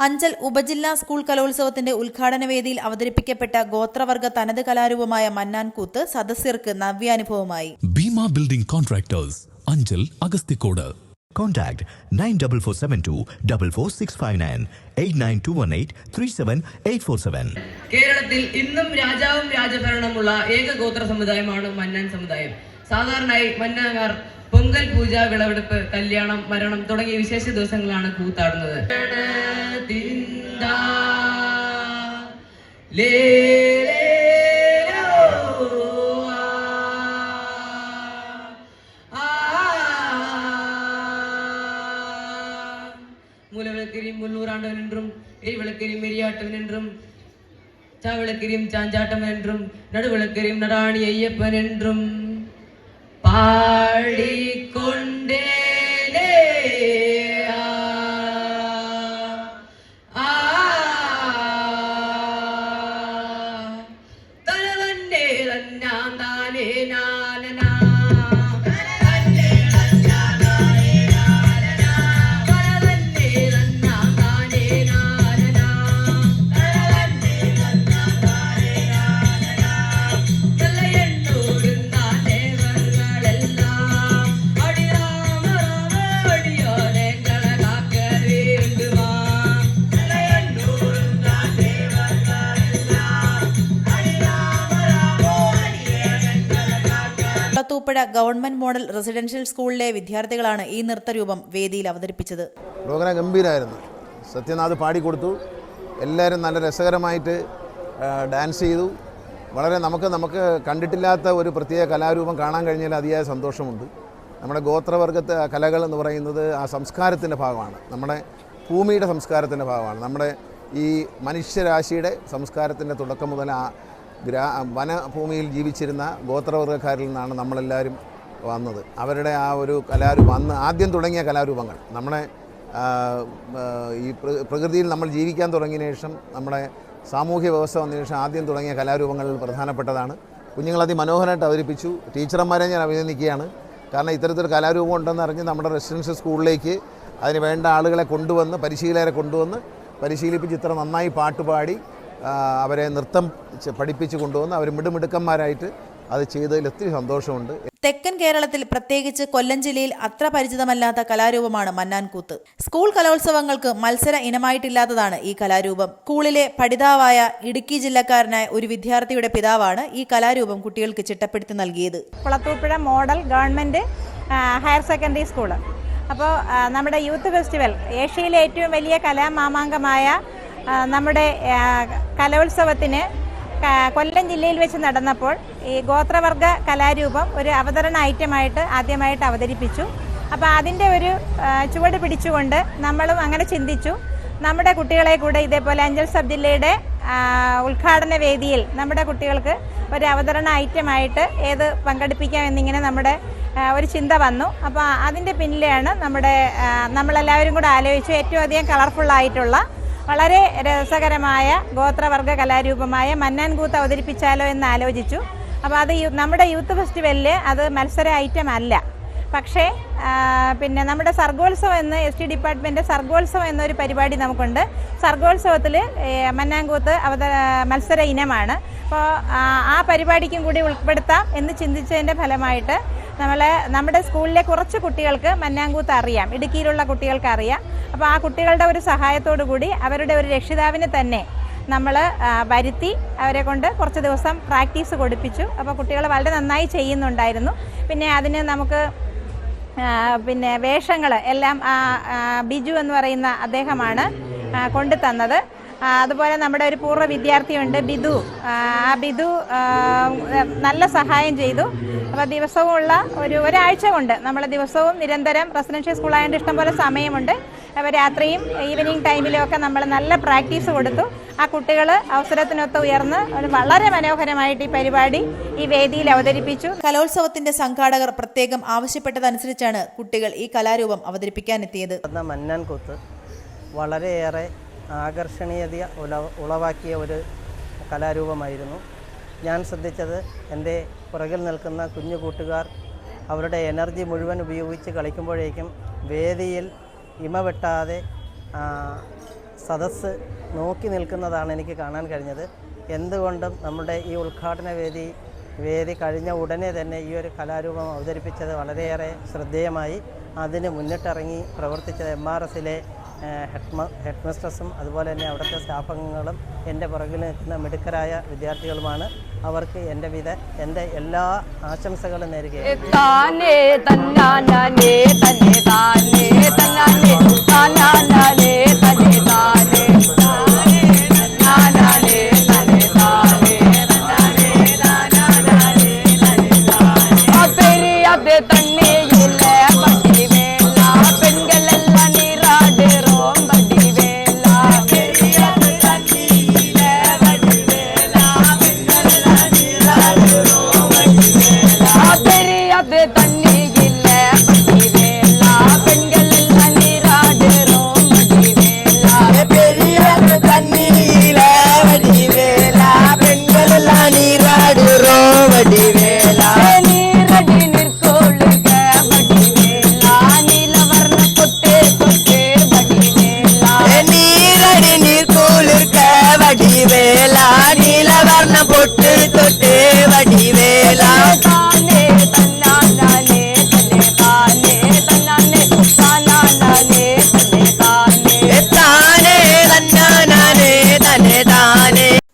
അഞ്ചൽ ഉപജില്ലാ സ്കൂൾ കലോത്സവത്തിന്റെ ഉദ്ഘാടന വേദിയിൽ അവതരിപ്പിക്കപ്പെട്ട ഗോത്രവർഗ തനത് കലാരൂപമായ മന്നാൻ കൂത്ത് സദസ്യർക്ക് നവ്യാനുഭവമായി. Bheema building contractors, Anchal, Agasthikode. Contact 94472 44659 89218 37847. കേരളത്തിൽ ഇന്നും രാജാവും രാജഭരണമുള്ള ഏക ഗോത്ര സമുദായമാണ് മന്നാൻ സമുദായം. സാധാരണയായി മന്നാൻകാർ പൊങ്കൽ, പൂജ, വിളവെടുപ്പ്, കല്യാണം, മരണം തുടങ്ങിയ വിശേഷ ദിവസങ്ങളാണ് കൂത്താടുന്നത്. മൂലവിളക്കരിയും മുന്നൂറാണ്ടവനെന്നും എരിവിളക്കരിയും എരിയാട്ടവനെന്നും ചാവിളക്കരിയും ചാഞ്ചാട്ടവനെന്നും നടുവിളക്കരിയും നടാണി അയ്യപ്പനെന്നും പാടിക്കൊണ്ടേ തലവന്റെ തന്നാം താനേ നാലനാ തൂപ്പുഴ ഗവൺമെന്റ് മോഡൽ റെസിഡൻഷ്യൽ സ്കൂളിലെ വിദ്യാർത്ഥികളാണ് ഈ നൃത്തരൂപം വേദിയിൽ അവതരിപ്പിച്ചത്. പ്രോഗ്രാം ഗംഭീരമായിരുന്നു. സത്യനാഥ് പാടിക്കൊടുത്തു. എല്ലാവരും നല്ല രസകരമായിട്ട് ഡാൻസ് ചെയ്തു. വളരെ നമുക്ക് കണ്ടിട്ടില്ലാത്ത ഒരു പ്രത്യേക കലാരൂപം കാണാൻ കഴിഞ്ഞാൽ അതിയായ സന്തോഷമുണ്ട്. നമ്മുടെ ഗോത്രവർഗത്തെ കലകൾ എന്ന് പറയുന്നത് ആ സംസ്കാരത്തിൻ്റെ ഭാഗമാണ്, നമ്മുടെ ഭൂമിയുടെ സംസ്കാരത്തിൻ്റെ ഭാഗമാണ്. നമ്മുടെ ഈ മനുഷ്യരാശിയുടെ സംസ്കാരത്തിൻ്റെ തുടക്കം മുതൽ ആ വനഭൂമിയിൽ ജീവിച്ചിരുന്ന ഗോത്രവർഗ്ഗക്കാരിൽ നിന്നാണ് നമ്മളെല്ലാവരും വന്നത്. അവരുടെ ആ ഒരു കലാരൂപം, അന്ന് ആദ്യം തുടങ്ങിയ കലാരൂപങ്ങൾ, നമ്മുടെ ഈ പ്രകൃതിയിൽ നമ്മൾ ജീവിക്കാൻ തുടങ്ങിയ ശേഷം, നമ്മുടെ സാമൂഹ്യ വ്യവസ്ഥ വന്നതിന് ശേഷം ആദ്യം തുടങ്ങിയ കലാരൂപങ്ങളിൽ പ്രധാനപ്പെട്ടതാണ്. കുഞ്ഞുങ്ങൾ അതിമനോഹരമായിട്ട് അവതരിപ്പിച്ചു. ടീച്ചർമാരെ ഞാൻ അഭിനന്ദിക്കുകയാണ്. കാരണം ഇത്തരത്തിലൊരു കലാരൂപം ഉണ്ടെന്ന് അറിഞ്ഞ് നമ്മുടെ റെസിഡൻഷ്യൽ സ്കൂളിലേക്ക് അതിന് വേണ്ട ആളുകളെ കൊണ്ടുവന്ന്, പരിശീലകരെ കൊണ്ടുവന്ന് പരിശീലിപ്പിച്ച് ഇത്ര നന്നായി പാട്ടുപാടി അവരെ നൃത്തം പഠിപ്പിച്ചു കൊണ്ടുവന്ന് അവർ മിടുമിടുക്കന്മാരായിട്ട് അത് ചെയ്തതിൽ ഒത്തിരി സന്തോഷമുണ്ട്. തെക്കൻ കേരളത്തിൽ, പ്രത്യേകിച്ച് കൊല്ലം ജില്ലയിൽ അത്ര പരിചിതമല്ലാത്ത കലാരൂപമാണ് മന്നാൻ കൂത്ത്. സ്കൂൾ കലോത്സവങ്ങൾക്ക് മത്സര ഇനമായിട്ടില്ലാത്തതാണ് ഈ കലാരൂപം. സ്കൂളിലെ പഠിതാവായ ഇടുക്കി ജില്ലക്കാരനായ ഒരു വിദ്യാർത്ഥിയുടെ പിതാവാണ് ഈ കലാരൂപം കുട്ടികൾക്ക് ചിട്ടപ്പെടുത്തി നൽകിയത്. Kulathupuzha model government higher secondary school. അപ്പോൾ നമ്മുടെ യൂത്ത് ഫെസ്റ്റിവൽ, ഏഷ്യയിലെ ഏറ്റവും വലിയ കലാമാമാങ്കമായ നമ്മുടെ കലോത്സവത്തിന് കൊല്ലം ജില്ലയിൽ വെച്ച് നടന്നപ്പോൾ ഈ ഗോത്രവർഗ കലാരൂപം ഒരു അവതരണ ഐറ്റമായിട്ട് ആദ്യമായിട്ട് അവതരിപ്പിച്ചു. അപ്പോൾ അതിൻ്റെ ഒരു ചുവട് പിടിച്ചുകൊണ്ട് നമ്മളും അങ്ങനെ ചിന്തിച്ചു, നമ്മുടെ കുട്ടികളെ കൂടെ ഇതേപോലെ അഞ്ചൽ സബ് ജില്ലയുടെ ഉദ്ഘാടന വേദിയിൽ നമ്മുടെ കുട്ടികൾക്ക് ഒരു അവതരണ ഐറ്റമായിട്ട് ഏത് പങ്കെടുപ്പിക്കാം എന്നിങ്ങനെ നമ്മുടെ ഒരു ചിന്ത വന്നു. അപ്പോൾ അതിൻ്റെ പിന്നിലെയാണ് നമ്മളെല്ലാവരും കൂടെ ആലോചിച്ചു ഏറ്റവും അധികം കളർഫുള്ളായിട്ടുള്ള വളരെ രസകരമായ ഗോത്രവർഗ കലാരൂപമായ മന്നാൻ കൂത്ത് അവതരിപ്പിച്ചാലോ എന്ന് ആലോചിച്ചു. അപ്പോൾ അത് നമ്മുടെ യൂത്ത് ഫെസ്റ്റിവലിൽ അത് മത്സര ഐറ്റം അല്ല. പക്ഷേ പിന്നെ നമ്മുടെ സർഗോത്സവം എന്ന് ST ഡിപ്പാർട്ട്മെൻറ്റ് സർഗോത്സവം എന്നൊരു പരിപാടി നമുക്കുണ്ട്. സർഗോത്സവത്തിൽ മന്നാൻ കൂത്ത് മത്സര ഇനമാണ്. അപ്പോൾ ആ പരിപാടിക്കും കൂടി ഉൾപ്പെടുത്താം എന്ന് ചിന്തിച്ചതിൻ്റെ ഫലമായിട്ട് നമ്മുടെ സ്കൂളിലെ കുറച്ച് കുട്ടികൾക്ക് മന്നാൻകൂത്ത് അറിയാം, ഇടുക്കിയിലുള്ള കുട്ടികൾക്ക് അറിയാം. അപ്പോൾ ആ കുട്ടികളുടെ ഒരു സഹായത്തോടു കൂടി അവരുടെ ഒരു രക്ഷിതാവിനെ തന്നെ നമ്മൾ വരുത്തി അവരെ കൊണ്ട് കുറച്ച് ദിവസം പ്രാക്ടീസ് കൊടുപ്പിച്ചു. അപ്പോൾ കുട്ടികൾ വളരെ നന്നായി ചെയ്യുന്നുണ്ടായിരുന്നു. പിന്നെ അതിന് നമുക്ക് വേഷങ്ങൾ എല്ലാം ബിജു എന്ന് പറയുന്ന അദ്ദേഹമാണ് കൊണ്ടു തന്നത്. അതുപോലെ നമ്മുടെ ഒരു പൂർവ്വ വിദ്യാർത്ഥിയുണ്ട് ബിദു. ആ ബിദു നല്ല സഹായം ചെയ്തു. അപ്പോൾ ദിവസവുമുള്ള ഒരാഴ്ച കൊണ്ട് നമ്മൾ ദിവസവും നിരന്തരം റെസിഡൻഷ്യൽ സ്കൂളായതുകൊണ്ട് ഇഷ്ടംപോലെ സമയമുണ്ട്. അപ്പോൾ രാത്രിയും ഈവനിങ് ടൈമിലും ഒക്കെ നമ്മൾ നല്ല പ്രാക്ടീസ് കൊടുത്തു. ആ കുട്ടികൾ അവസരത്തിനൊത്ത് ഉയർന്ന് വളരെ മനോഹരമായിട്ട് ഈ പരിപാടി ഈ വേദിയിൽ അവതരിപ്പിച്ചു. കലോത്സവത്തിന്റെ സംഘാടകർ പ്രത്യേകം ആവശ്യപ്പെട്ടതനുസരിച്ചാണ് കുട്ടികൾ ഈ കലാരൂപം അവതരിപ്പിക്കാനെത്തിയത്. മന്നാൻ കൂത്ത് വളരെയേറെ ആകർഷണീയത ഉളവാക്കിയ ഒരു കലാരൂപമായിരുന്നു. ഞാൻ ശ്രദ്ധിച്ചത് എൻ്റെ പുറകിൽ നിൽക്കുന്ന കുഞ്ഞു കൂട്ടുകാർ അവരുടെ എനർജി മുഴുവൻ ഉപയോഗിച്ച് കളിക്കുമ്പോഴേക്കും വേദിയിൽ ഇമ വെട്ടാതെ സദസ്സ് നോക്കി നിൽക്കുന്നതാണ് എനിക്ക് കാണാൻ കഴിഞ്ഞത്. എന്തുകൊണ്ടും നമ്മുടെ ഈ ഉദ്ഘാടന വേദി കഴിഞ്ഞ ഉടനെ തന്നെ ഈ ഒരു കലാരൂപം അവതരിപ്പിച്ചത് വളരെയേറെ ശ്രദ്ധേയമായി. അതിന് മുന്നിട്ടിറങ്ങി പ്രവർത്തിച്ചത് MRSലെ ഹെഡ് മിസ്ട്രസും അതുപോലെ തന്നെ അവിടുത്തെ സ്റ്റാഫംഗങ്ങളും എൻ്റെ പുറകിൽ നിൽക്കുന്ന മിടുക്കരായ വിദ്യാർത്ഥികളുമാണ്. അവർക്ക് എൻ്റെ എല്ലാ ആശംസകളും നേരുകയാണ്.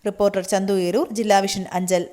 റിപ്പോർട്ടർ ചന്തു ഏരൂർ, ജില്ലാ വിഷൻ അഞ്ചൽ.